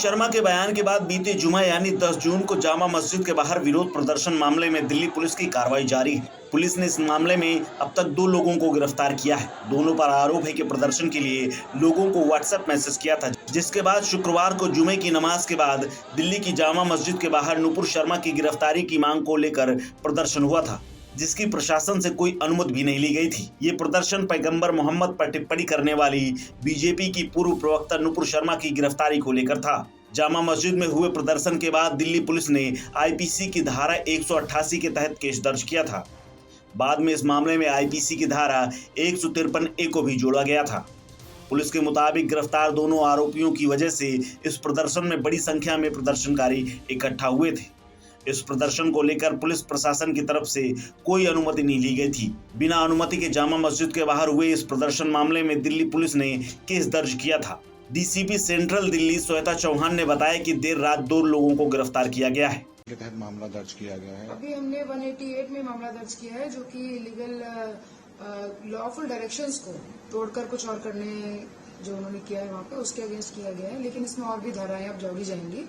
शर्मा के बयान के बाद बीते जुमा यानी 10 जून को जामा मस्जिद के बाहर विरोध प्रदर्शन मामले में दिल्ली पुलिस की कार्रवाई जारी है। पुलिस ने इस मामले में अब तक 2 लोगों को गिरफ्तार किया है। दोनों पर आरोप है कि प्रदर्शन के लिए लोगों को व्हाट्सएप मैसेज किया था, जिसके बाद शुक्रवार को जुमे की नमाज के बाद दिल्ली की जामा मस्जिद के बाहर नुपुर शर्मा की गिरफ्तारी की मांग को लेकर प्रदर्शन हुआ था, जिसकी प्रशासन से कोई अनुमति भी नहीं ली गई थी। ये प्रदर्शन पैगंबर मोहम्मद पर टिप्पणी करने वाली बीजेपी की पूर्व प्रवक्ता नुपुर शर्मा की गिरफ्तारी को लेकर था। जामा मस्जिद में हुए प्रदर्शन के बाद दिल्ली पुलिस ने आईपीसी की धारा 188 के तहत केस दर्ज किया था। बाद में इस मामले में आईपीसी की धारा 153A को भी जोड़ा गया था। पुलिस के मुताबिक गिरफ्तार दोनों आरोपियों की वजह से इस प्रदर्शन में बड़ी संख्या में प्रदर्शनकारी इकट्ठा हुए थे। इस प्रदर्शन को लेकर पुलिस प्रशासन की तरफ से कोई अनुमति नहीं ली गई थी। बिना अनुमति के जामा मस्जिद के बाहर हुए इस प्रदर्शन मामले में दिल्ली पुलिस ने केस दर्ज किया था। डीसीपी सेंट्रल दिल्ली श्वेता चौहान ने बताया कि देर रात 2 लोगों को गिरफ्तार किया गया है। के तहत मामला दर्ज किया गया है। अभी हमने 188 में मामला दर्ज किया है, जो कि लीगल लॉफुल डायरेक्शंस को तोड़कर कुछ और करने जो उन्होंने किया है वहाँ पे, उसके अगेंस्ट किया गया है। लेकिन इसमें और भी धाराएं अब जोड़ी जाएंगी।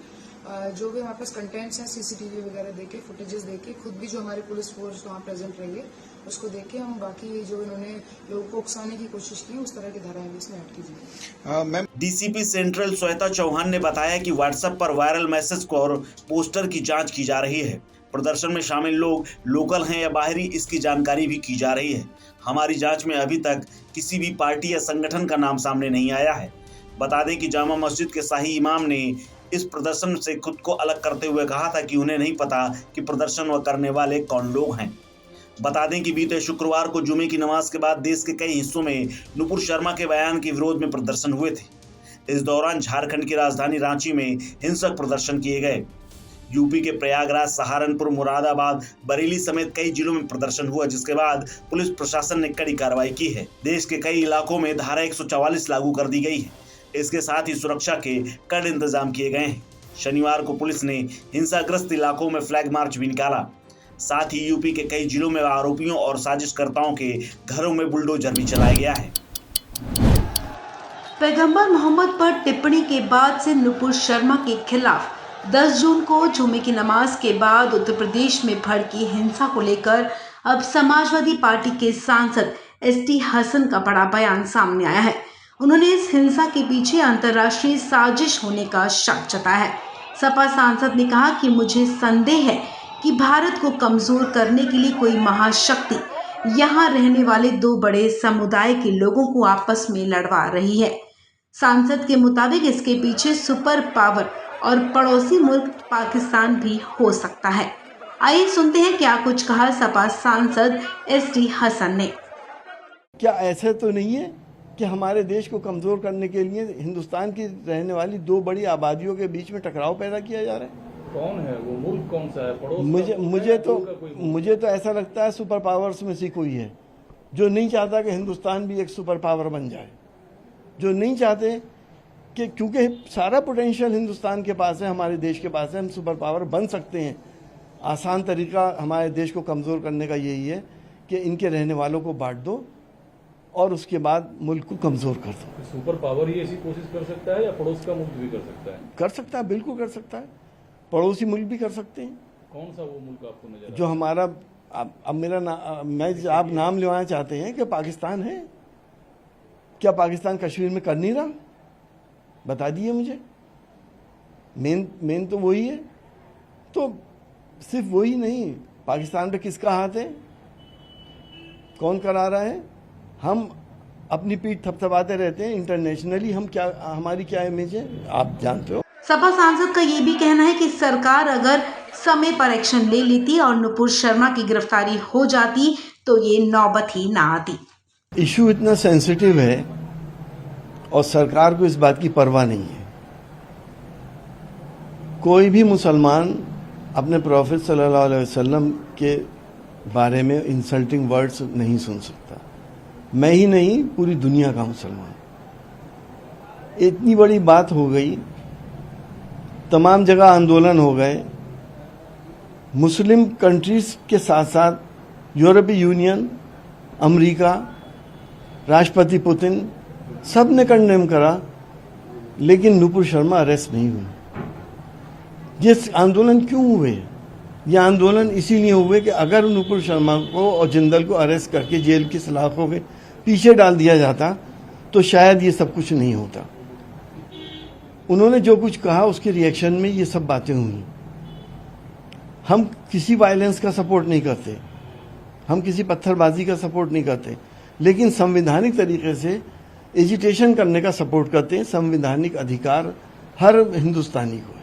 जो भी हमारे पास कंटेंट्स हैं, सीसीटीवी वगैरह देके, फुटेजेस देके, खुद भी जो हमारी पुलिस फोर्स वहाँ प्रेजेंट रही है उसको देख के हम बाकी जो इन्होंने लोगों को उकसाने की कोशिश की उस तरह की धाराएं भी इसमें ऐड की जाएंगी। डीसीपी सेंट्रल श्वेता चौहान ने बताया कि व्हाट्सएप पर वायरल मैसेज को और पोस्टर की जांच की जा रही है। प्रदर्शन में शामिल लोग लोकल हैं या बाहरी, इसकी जानकारी भी की जा रही है। हमारी जांच में अभी तक किसी भी पार्टी या संगठन का नाम सामने नहीं आया है। बता दें कि जामा मस्जिद के शाही इमाम ने इस प्रदर्शन से खुद को अलग करते हुए कहा था कि उन्हें नहीं पता कि प्रदर्शन करने वाले कौन लोग हैं। बता दें कि बीते शुक्रवार को जुमे की नमाज के बाद देश के कई हिस्सों में नुपुर शर्मा के बयान के विरोध में प्रदर्शन हुए थे। इस दौरान झारखंड की राजधानी रांची में हिंसक प्रदर्शन किए गए। यूपी के प्रयागराज, सहारनपुर, मुरादाबाद, बरेली समेत कई जिलों में प्रदर्शन हुआ, जिसके बाद पुलिस प्रशासन ने कड़ी कार्रवाई की है। देश के कई इलाकों में धारा 144 लागू कर दी गई है। इसके साथ ही सुरक्षा के कड़े इंतजाम किए गए हैं। शनिवार को पुलिस ने हिंसाग्रस्त इलाकों में फ्लैग मार्च भी निकाला। साथ ही यूपी के कई जिलों में आरोपियों और साजिशकर्ताओं के घरों में बुलडोजर भी चलाया गया है। पैगंबर मोहम्मद पर टिप्पणी के बाद से नुपुर शर्मा के खिलाफ 10 जून को जुमे की नमाज के बाद उत्तर प्रदेश में भड़की हिंसा को लेकर अब समाजवादी पार्टी के सांसद एसटी हसन का बड़ा बयान सामने आया है। उन्होंने इस हिंसा के पीछे अंतर्राष्ट्रीय साजिश होने का शक जताया है। सपा सांसद ने कहा कि मुझे संदेह है कि भारत को कमजोर करने के लिए कोई महाशक्ति यहाँ रहने वाले 2 बड़े समुदाय के लोगों को आपस में लड़वा रही है। सांसद के मुताबिक इसके पीछे सुपर पावर और पड़ोसी मुल्क पाकिस्तान भी हो सकता है। आइए सुनते हैं क्या कुछ कहा सपा सांसद एसटी हसन ने। क्या ऐसा तो नहीं है कि हमारे देश को कमजोर करने के लिए हिंदुस्तान की रहने वाली 2 बड़ी आबादियों के बीच में टकराव पैदा किया जा रहा है? कौन है वो मुल्क, कौन सा है? पड़ोस मुझे तो ऐसा लगता है सुपर पावर्स में से कोई है जो नहीं चाहता कि हिंदुस्तान भी एक सुपर पावर बन जाए, जो नहीं चाहते कि, क्योंकि सारा पोटेंशियल हिंदुस्तान के पास है, हमारे देश के पास है, हम सुपर पावर बन सकते हैं। आसान तरीका हमारे देश को कमजोर करने का यही है कि इनके रहने वालों को बांट दो और उसके बाद मुल्क को कमजोर कर दो। सुपर पावर ही ऐसी कोशिश कर सकता है या पड़ोस का मुल्क भी कर सकता है? कर सकता है, बिल्कुल कर सकता है। पड़ोसी मुल्क भी कर सकते हैं। कौन सा वो मुल्क आपको नजर जो हमारा अब मेरा आप नाम लेवाना चाहते हैं कि पाकिस्तान है? क्या पाकिस्तान कश्मीर में कर नहीं रहा? बता दिए मुझे। मेन तो वही है। तो सिर्फ वही नहीं, पाकिस्तान पे किसका हाथ है, कौन करा रहा है? हम अपनी पीठ थपथपाते रहते हैं। इंटरनेशनली हम क्या, हमारी क्या इमेज है आप जानते हो। सपा सांसद का ये भी कहना है कि सरकार अगर समय पर एक्शन ले लेती और नुपुर शर्मा की गिरफ्तारी हो जाती तो ये नौबत ही ना आती। इशू इतना सेंसिटिव है और सरकार को इस बात की परवाह नहीं है। कोई भी मुसलमान अपने प्रॉफिट सल्लल्लाहु अलैहि वसल्लम के बारे में इंसल्टिंग वर्ड्स नहीं सुन सकता। मैं ही नहीं, पूरी दुनिया का मुसलमान। इतनी बड़ी बात हो गई, तमाम जगह आंदोलन हो गए। मुस्लिम कंट्रीज के साथ साथ यूरोपीय यूनियन, अमेरिका, राष्ट्रपति पुतिन सब ने कंडेम करा, लेकिन नुपुर शर्मा अरेस्ट नहीं हुई। ये आंदोलन क्यों हुए? ये आंदोलन इसीलिए हुए कि अगर नुपुर शर्मा को और जिंदल को अरेस्ट करके जेल की सलाखों के पीछे डाल दिया जाता तो शायद ये सब कुछ नहीं होता। उन्होंने जो कुछ कहा उसके रिएक्शन में ये सब बातें हुई। हम किसी वायलेंस का सपोर्ट नहीं करते, हम किसी पत्थरबाजी का सपोर्ट नहीं करते, लेकिन संवैधानिक तरीके से एजिटेशन करने का सपोर्ट करते हैं। संवैधानिक अधिकार हर हिंदुस्तानी को है।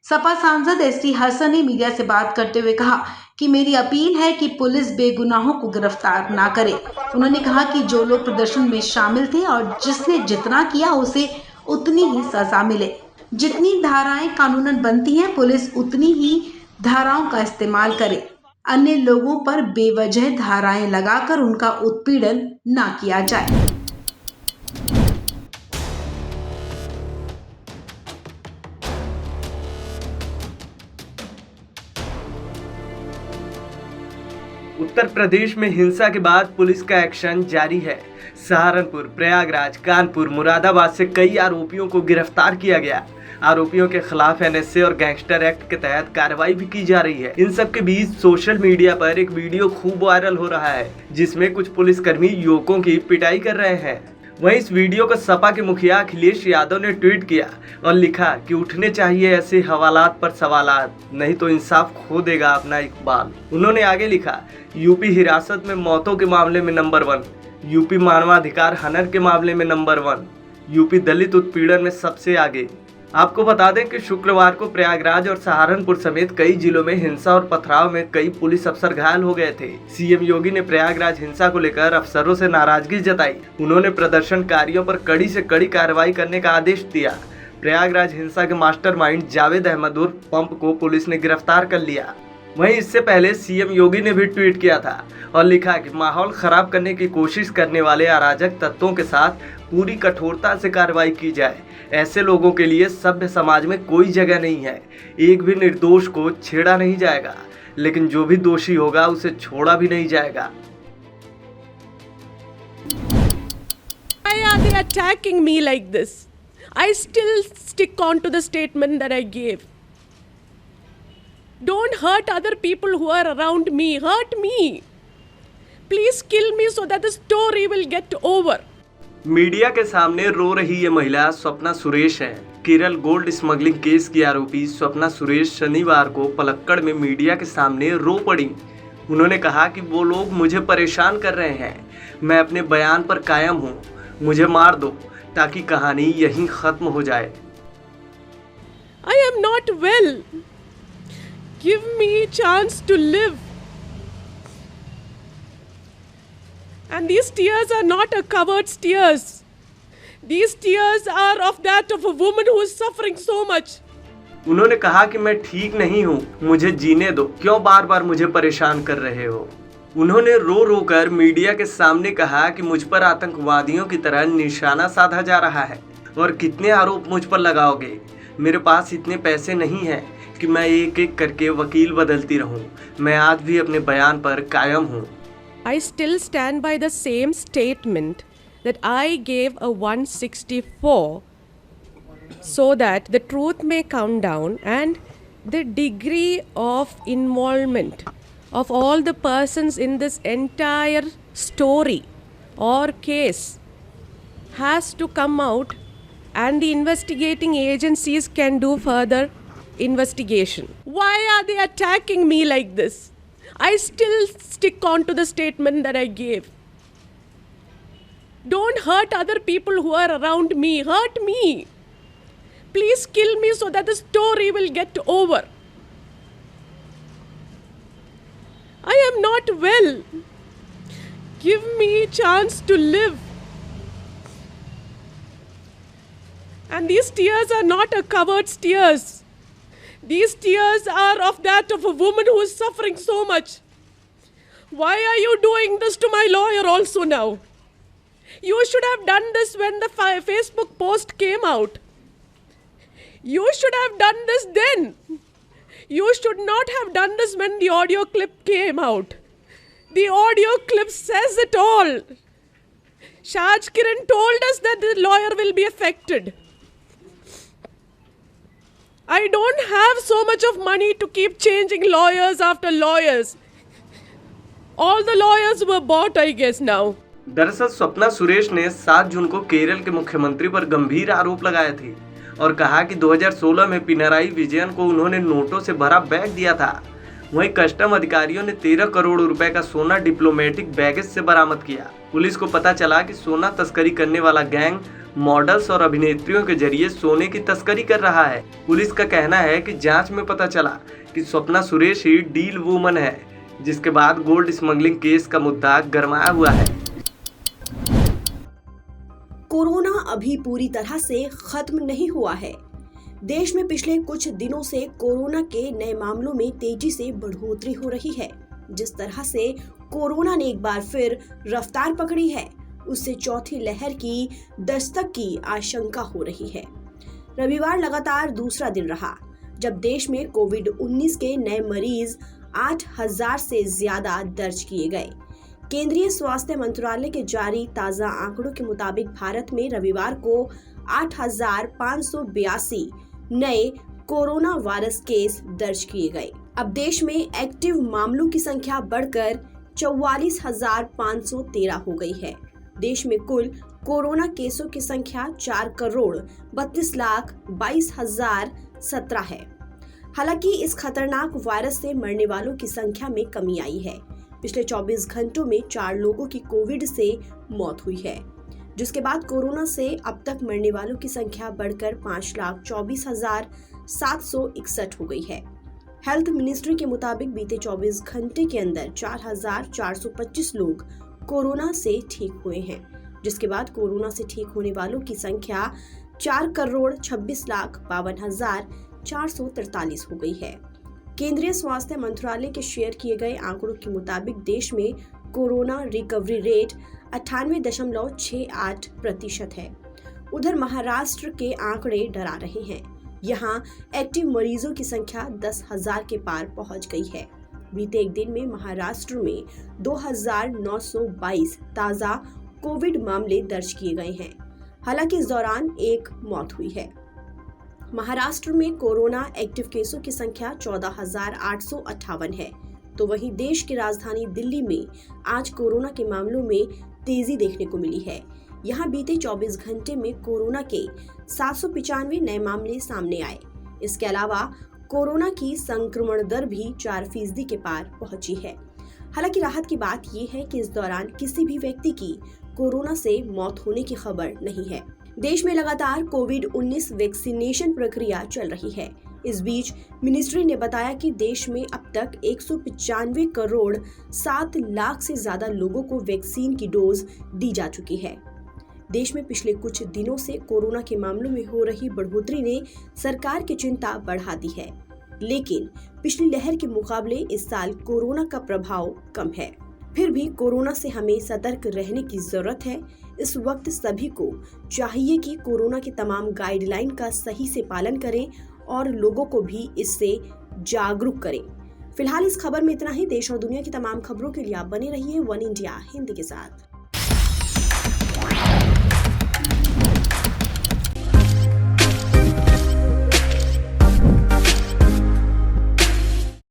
सपा सांसद एसटी हसन ने मीडिया से बात करते हुए कहा कि मेरी अपील है कि पुलिस बेगुनाहों को गिरफ्तार ना करे। उन्होंने कहा कि जो लोग प्रदर्शन में शामिल थे और जिसने जितना किया उसे उतनी ही सजा मिले। जितनी धाराएं कानूनन बनती हैं, पुलिस उतनी ही धाराओं का इस्तेमाल करे। अन्य लोगों पर बेवजह धाराएं लगाकर उनका उत्पीड़न ना किया जाए। उत्तर प्रदेश में हिंसा के बाद पुलिस का एक्शन जारी है। सहारनपुर, प्रयागराज, कानपुर, मुरादाबाद से कई आरोपियों को गिरफ्तार किया गया। आरोपियों के खिलाफ एनएसए और गैंगस्टर एक्ट के तहत कार्रवाई भी की जा रही है। इन सब के बीच सोशल मीडिया पर एक वीडियो खूब वायरल हो रहा है, जिसमें कुछ पुलिसकर्मी युवकों की पिटाई कर रहे हैं। वहीं इस वीडियो को सपा के मुखिया अखिलेश यादव ने ट्वीट किया और लिखा कि उठने चाहिए ऐसे हवालात पर सवालात, नहीं तो इंसाफ खो देगा अपना इकबाल। उन्होंने आगे लिखा, यूपी हिरासत में मौतों के मामले में नंबर 1, यूपी मानवाधिकार हनन के मामले में नंबर 1, यूपी दलित उत्पीड़न में सबसे आगे। आपको बता दें कि शुक्रवार को प्रयागराज और सहारनपुर समेत कई जिलों में हिंसा और पथराव में कई पुलिस अफसर घायल हो गए थे। सीएम योगी ने प्रयागराज हिंसा को लेकर अफसरों से नाराजगी जताई। उन्होंने प्रदर्शनकारियों पर कड़ी से कड़ी कार्रवाई करने का आदेश दिया। प्रयागराज हिंसा के मास्टरमाइंड जावेद अहमद उर्फ पंप को पुलिस ने गिरफ्तार कर लिया। वहीं इससे पहले सीएम योगी ने भी ट्वीट किया था और लिखा कि माहौल खराब करने की कोशिश करने वाले अराजक तत्वों के साथ पूरी कठोरता से कार्रवाई की जाए। ऐसे लोगों के लिए सभ्य समाज में कोई जगह नहीं है। एक भी निर्दोष को छेड़ा नहीं जाएगा, लेकिन जो भी दोषी होगा उसे छोड़ा भी नहीं जाएगा। Why are they attacking me like this? I still stick on to the statement that I gave. Don't hurt other people who are around me. Hurt me. Please kill me so that the story will get over. Media के सामने रो रही ये महिला स्वप्ना सुरेश है। Kerala gold smuggling case की आरोपी स्वप्ना सुरेश शनिवार को पलक्कड़ में मीडिया के सामने रो पड़ी। उन्होंने कहा कि वो लोग मुझे परेशान कर रहे हैं, मैं अपने बयान पर कायम हूँ, मुझे मार दो ताकि कहानी यहीं खत्म हो जाए। I am not well. Give me a chance to live. And these tears are not a coward's tears. These tears are of that of a woman who is suffering so much. उन्होंने कहा कि मैं ठीक नहीं हूँ, मुझे जीने दो, क्यों बार बार मुझे परेशान कर रहे हो। उन्होंने रो रो कर मीडिया के सामने कहा कि मुझ पर आतंकवादियों की तरह निशाना साधा जा रहा है और कितने आरोप मुझ पर लगाओगे। मेरे पास इतने पैसे नहीं हैं कि मैं एक एक करके वकील बदलती रहूं। मैं आज भी अपने बयान पर कायम हूं। I still stand by the same statement that I gave a 164 so that the truth may come down and the degree of involvement of all the persons in this entire story or case has to come out and the investigating agencies can do further investigation. Why are they attacking me like this? I still stick on to the statement that I gave. Don't hurt other people who are around me. Hurt me. Please kill me so that the story will get over. I am not well. Give me a chance to live. And these tears are not a coward's tears. These tears are of that of a woman who is suffering so much. Why are you doing this to my lawyer also now? You should have done this when the Facebook post came out. You should have done this then. You should not have done this when the audio clip came out. The audio clip says it all. Shaj Kiran told us that the lawyer will be affected. I don't have so much of money to keep changing lawyers after lawyers. All the lawyers were bought, I guess, now. दरअसल स्वप्ना सुरेश ने 7 जून को केरल के मुख्यमंत्री पर गंभीर आरोप लगाए थे और कहा कि 2016 में पिनराई विजयन को उन्होंने नोटों से भरा बैग दिया था। वहीं कस्टम अधिकारियों ने 13 करोड़ रुपए का सोना डिप्लोमेटिक बैगेज से बरामद किया। पुलिस को पता चला कि सोना तस्करी करने वाला गैंग मॉडल्स और अभिनेत्रियों के जरिए सोने की तस्करी कर रहा है। पुलिस का कहना है कि जांच में पता चला कि स्वप्ना सुरेश ही डील वूमन है, जिसके बाद गोल्ड स्मगलिंग केस का मुद्दा गरमाया हुआ है। कोरोना अभी पूरी तरह से खत्म नहीं हुआ है। देश में पिछले कुछ दिनों से कोरोना के नए मामलों में तेजी से बढ़ोतरी हो रही है। जिस तरह से कोरोना ने एक बार फिर रफ्तार पकड़ी है, उससे चौथी लहर की दस्तक की आशंका हो रही है। रविवार लगातार दूसरा दिन रहा जब देश में कोविड-19 के नए मरीज 8,000 से ज्यादा दर्ज किए गए। केंद्रीय स्वास्थ्य मंत्रालय के जारी ताजा आंकड़ों के मुताबिक भारत में रविवार को 8,582 नए कोरोना वायरस केस दर्ज किए गए। अब देश में एक्टिव मामलों की संख्या बढ़कर 44,513 हो गई है। देश में कुल कोरोना केसों की संख्या 4,32,22,017 है। हालांकि इस खतरनाक वायरस से मरने वालों की संख्या में कमी आई है। पिछले 24 घंटों में 4 लोगों की कोविड से मौत हुई है, जिसके बाद कोरोना से अब तक मरने वालों की संख्या बढ़कर 5,24,761 हो गई है। हेल्थ मिनिस्ट्री के मुताबिक बीते 24 घंटे के अंदर 4,425 लोग कोरोना से ठीक हुए हैं, जिसके बाद कोरोना से ठीक होने वालों की संख्या 4,26,52,443 हो गई है। केंद्रीय स्वास्थ्य मंत्रालय के शेयर किए गए आंकड़ों के मुताबिक देश में कोरोना रिकवरी रेट 98.68% है। उधर महाराष्ट्र के आंकड़े डरा रहे हैं। यहां एक्टिव मरीजों की संख्या 10,000 के पार पहुंच गई है। बीते एक दिन में महाराष्ट्र में 2,922 ताजा कोविड मामले दर्ज किए गए हैं। हालांकि इस दौरान एक मौत हुई है। महाराष्ट्र में कोरोना एक्टिव केसों की संख्या 14,858 है, तो वहीं देश की राजधानी दिल्ली में आज कोरोना के मामलों में तेजी देखने को मिली है। यहां बीते 24 घंटे में कोरोना के 795 नए मामले सामने आए। इसके अलावा कोरोना की संक्रमण दर भी 4% के पार पहुंची है। हालांकि राहत की बात यह है कि इस दौरान किसी भी व्यक्ति की कोरोना से मौत होने की खबर नहीं है। देश में लगातार कोविड-19 वैक्सीनेशन प्रक्रिया चल रही है। इस बीच मिनिस्ट्री ने बताया कि देश में अब तक 195 करोड़ 7 लाख से ज्यादा लोगों को वैक्सीन की डोज दी जा चुकी है। देश में पिछले कुछ दिनों से कोरोना के मामलों में हो रही बढ़ोतरी ने सरकार की चिंता बढ़ा दी है, लेकिन पिछली लहर के मुकाबले इस साल कोरोना का प्रभाव कम है। फिर भी कोरोना से हमें सतर्क रहने की जरूरत है। इस वक्त सभी को चाहिए कि कोरोना की तमाम गाइडलाइन का सही से पालन करें और लोगों को भी इससे जागरूक करें। फिलहाल इस खबर में इतना ही। देश और दुनिया की तमाम खबरों के लिए आप बने रहिए वन इंडिया हिंदी के साथ।